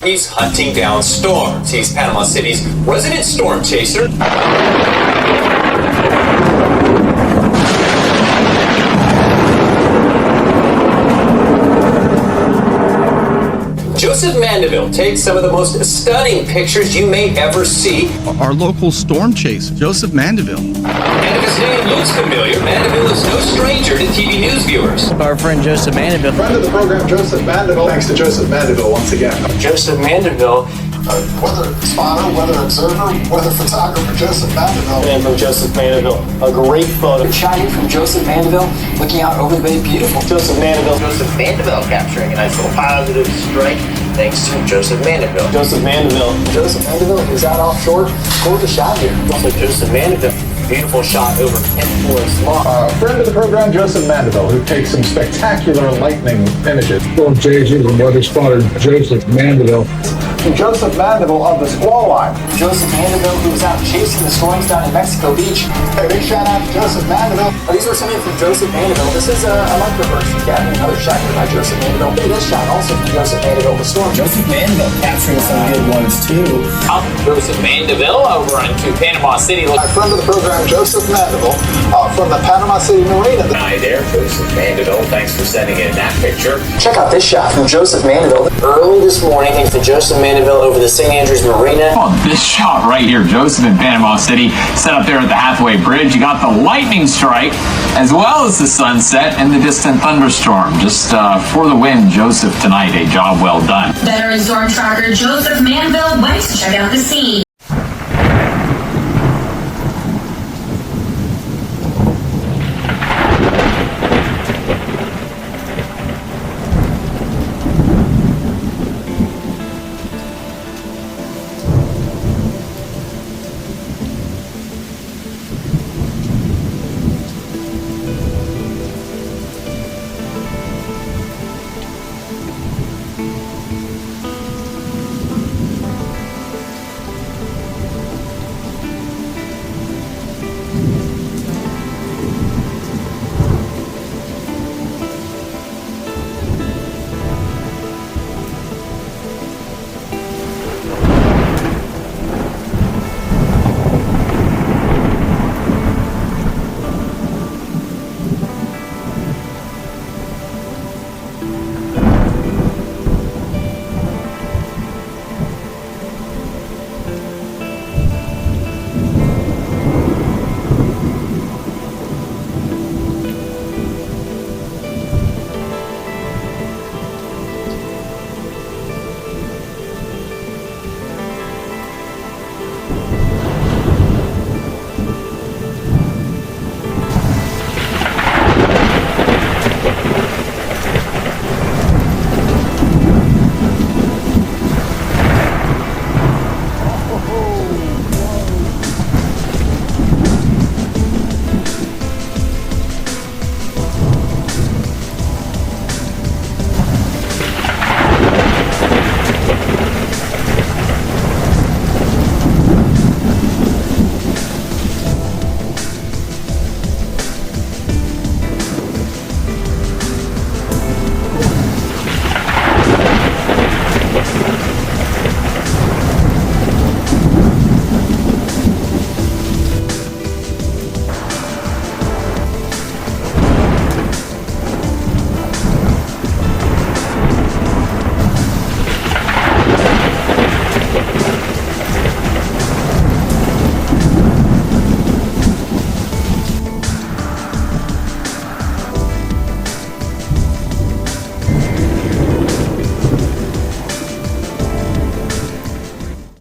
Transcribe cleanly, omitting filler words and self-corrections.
He's hunting down storms. He's Panama City's resident storm chaser. Joseph Mandeville takes some of the most stunning pictures you may ever see. Our local storm chaser, Joseph Mandeville. And if his name looks familiar, Mandeville is no stranger to TV news viewers. Our friend Joseph Mandeville. Friend of the program, Joseph Mandeville. Thanks to Joseph Mandeville once again. Joseph Mandeville. Weather spotter, weather observer, weather photographer, Joseph Mandeville. And from Joseph Mandeville, a great photo. Good shot here from Joseph Mandeville, looking out over the bay, beautiful. Joseph Mandeville. Joseph Mandeville capturing a nice little positive strike thanks to Joseph Mandeville. Joseph Mandeville. Joseph Mandeville, who's out offshore, gorgeous shot here. Also Joseph Mandeville. Beautiful shot over Penn Forest Lawn. Friend of the program, Joseph Mandeville, who takes some spectacular lightning images. Storm chaser and weather spotter, Joseph Mandeville. Joseph Mandeville of the Squall Line. Joseph Mandeville, who was out chasing the storms down in Mexico Beach. Hey, big shout out to Joseph Mandeville. These were something from Joseph Mandeville. This is a microburst. Yeah, another shot here by Joseph Mandeville. Look at this shot also from Joseph Mandeville, the storm. Joseph Mandeville capturing some good ones too. Joseph Mandeville over into Panama City. Friend of the program, Joseph Mandeville, from the Panama City Marina. Hi there, Joseph Mandeville. Thanks for sending in that picture. Check out this shot from Joseph Mandeville. Early this morning, thanks to Joseph Mandeville over the St. Andrews Marina. Oh, this shot right here, Joseph in Panama City, set up there at the Hathaway Bridge. You got the lightning strike, as well as the sunset and the distant thunderstorm. Just for the win, Joseph tonight. A job well done. Veteran storm tracker Joseph Mandeville went to check out the scene.